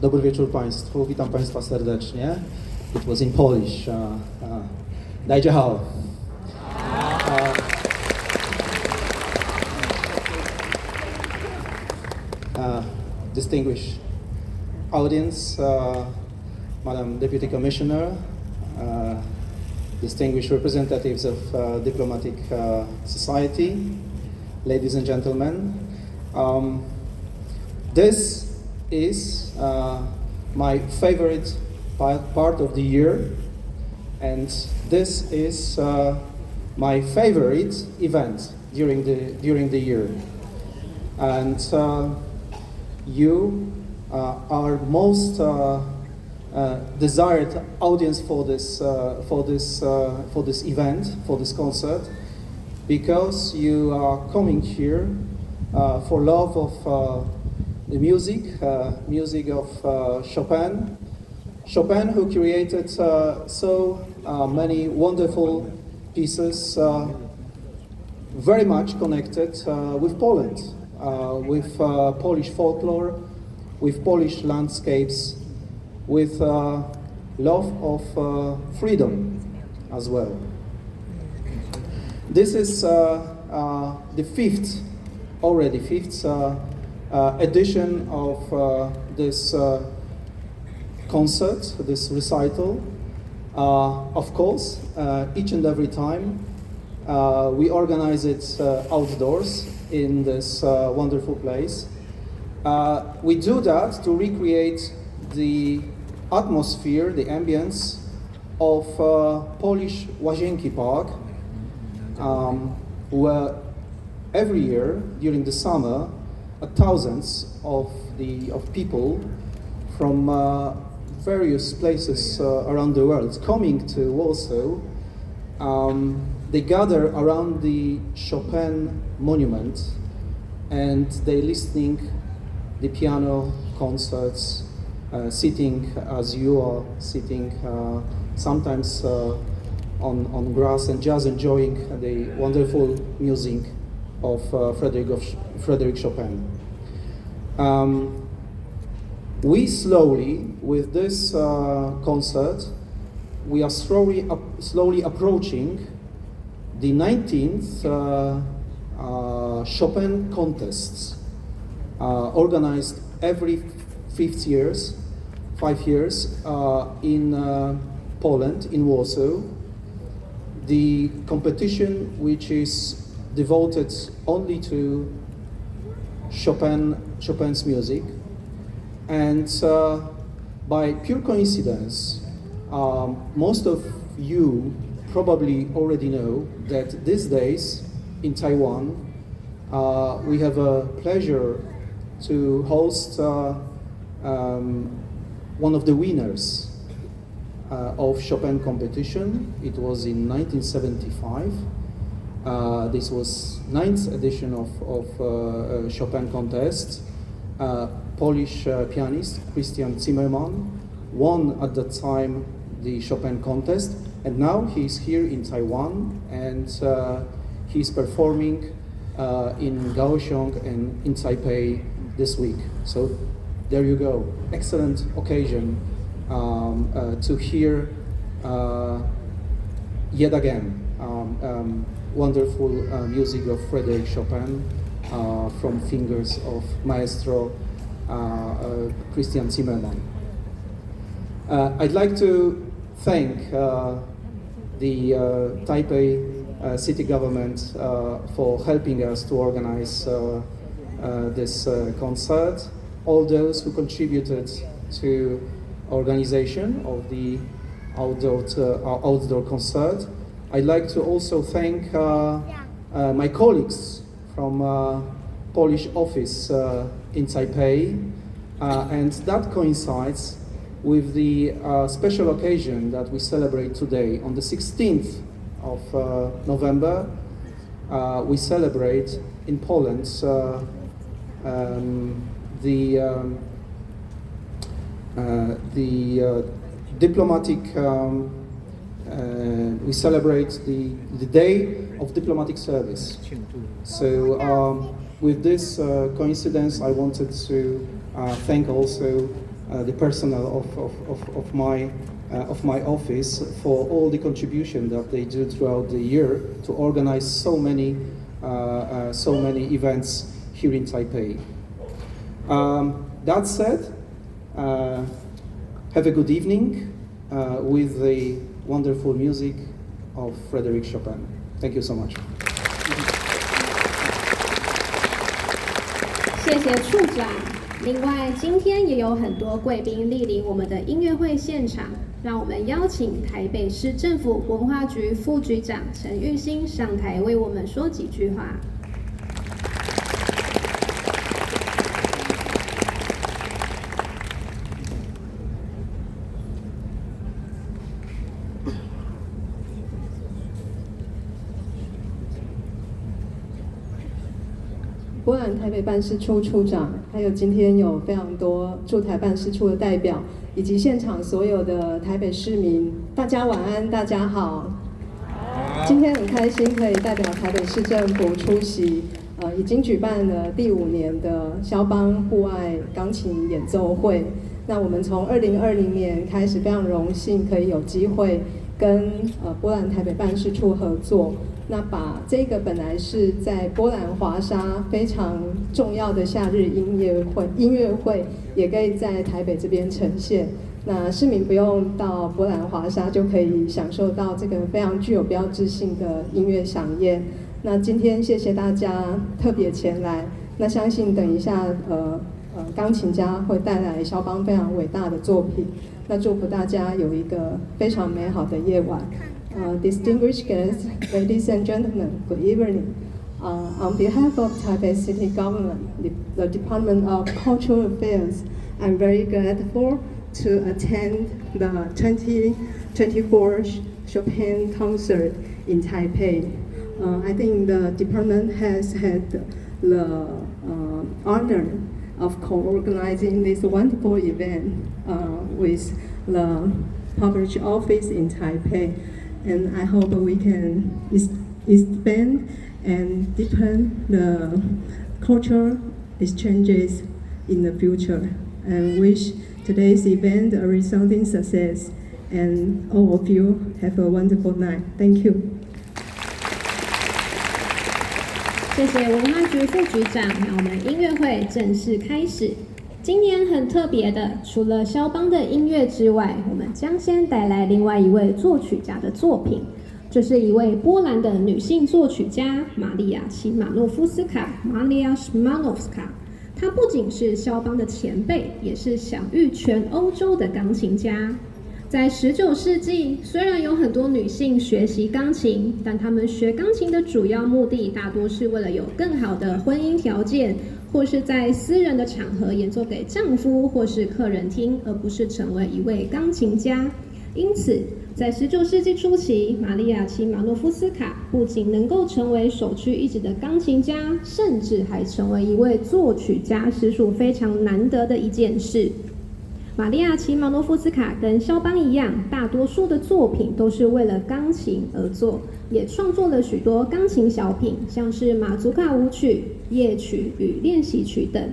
Dobry wieczór Państwu, witam Państwa serdecznie. It was in Polish. Dajcie hał. Distinguished audience, Madam Deputy Commissioner, distinguished representatives of diplomatic society, ladies and gentlemen. This is my favorite part of the year, and this is my favorite event during the year. And you are most desired audience for this event, for this concert, because you are coming here for love of the music of Chopin, who created so many wonderful pieces, very much connected with Poland, with Polish folklore, with Polish landscapes, with love of freedom as well. This is the fifth edition of this concert, this recital. Of course, each and every time we organize it outdoors in this wonderful place. We do that to recreate the atmosphere, the ambience of Polish Łazienki Park, where every year during the summer thousands of people from various places around the world coming to Warsaw, they gather around the Chopin monument and they listening the piano concerts, sitting as you are sitting, sometimes on grass, and just enjoying the wonderful music of Frédéric Chopin. We slowly, with this concert, we are slowly approaching the 19th Chopin contests, organized every 5 years in Poland, in Warsaw. The competition, which is devoted only to Chopin's music, and by pure coincidence, most of you probably already know that these days in Taiwan we have a pleasure to host one of the winners of Chopin competition. It was in 1975. This was 9th edition of Chopin contest. Polish pianist Christian Zimmermann won at that time the Chopin contest, and now he's here in Taiwan, and he's performing in Kaohsiung and in Taipei this week. So there you go, excellent occasion to hear yet again wonderful music of Frédéric Chopin from fingers of Maestro Christian Zimmermann. I'd like to thank the Taipei city government for helping us to organize this concert, all those who contributed to organization of the outdoor concert. I'd like to also thank my colleagues from Polish office in Taipei, and that coincides with the special occasion that we celebrate today. On the 16th of November, we celebrate in Poland the diplomatic. We celebrate the Day of Diplomatic Service. So with this coincidence, I wanted to thank also the personnel of my office for all the contribution that they do throughout the year to organize so many events here in Taipei. That said, have a good evening with the wonderful music of Frédéric Chopin. Thank you so much. 谢谢处长。另外，今天也有很多贵宾莅临我们的音乐会现场，让我们邀请台北市政府文化局副局长陈玉兴上台为我们说几句话。波兰台北办事处处长，还有今天有非常多驻台办事处的代表，以及现场所有的台北市民，大家晚安，大家好。今天很开心可以代表台北市政府出席，已经举办了第5年的萧邦户外钢琴演奏会。那我们从2020年开始，非常荣幸可以有机会跟波兰台北办事处合作。那把这个本来是在波兰华沙非常重要的夏日音乐会，也可以在台北这边呈现。那市民不用到波兰华沙就可以享受到这个非常具有标志性的音乐飨宴。那今天谢谢大家特别前来。那相信等一下钢琴家会带来肖邦非常伟大的作品。那祝福大家有一个非常美好的夜晚。Distinguished guests, ladies and gentlemen, good evening. On behalf of Taipei City Government, the Department of Cultural Affairs, I'm very grateful to attend the 2024 Chopin concert in Taipei. I think the department has had the honor of co-organizing this wonderful event with the public office in Taipei. And I hope we can expand and deepen the cultural exchanges in the future. And wish today's event a resounding success. And all of you have a wonderful night. Thank you. 谢谢文化局副局长，那我们音乐会正式开始。今年很特别的，除了肖邦的音乐之外，我们将先带来另外一位作曲家的作品。这是一位波兰的女性作曲家玛利亚·齐马诺夫斯卡 （Maria Szymanowska）。她不仅是肖邦的前辈，也是享誉全欧洲的钢琴家。在19世纪，虽然有很多女性学习钢琴，但她们学钢琴的主要目的大多是为了有更好的婚姻条件，或是在私人的场合演奏给丈夫或是客人听，而不是成为一位钢琴家。因此，在19世纪初期，玛利亚·齐马诺夫斯卡不仅能够成为首屈一指的钢琴家，甚至还成为一位作曲家，实属非常难得的一件事。玛利亚·齐马诺夫斯卡跟肖邦一样，大多数的作品都是为了钢琴而作，也创作了许多钢琴小品，像是马祖卡舞曲、夜曲与练习曲等。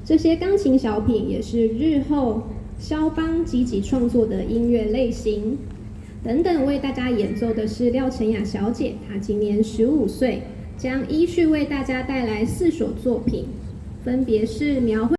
这些钢琴小品也是日后肖邦积极创作的音乐类型。等等为大家演奏的是廖晨雅小姐，她今年15岁，将依序为大家带来4首作品，分别是描绘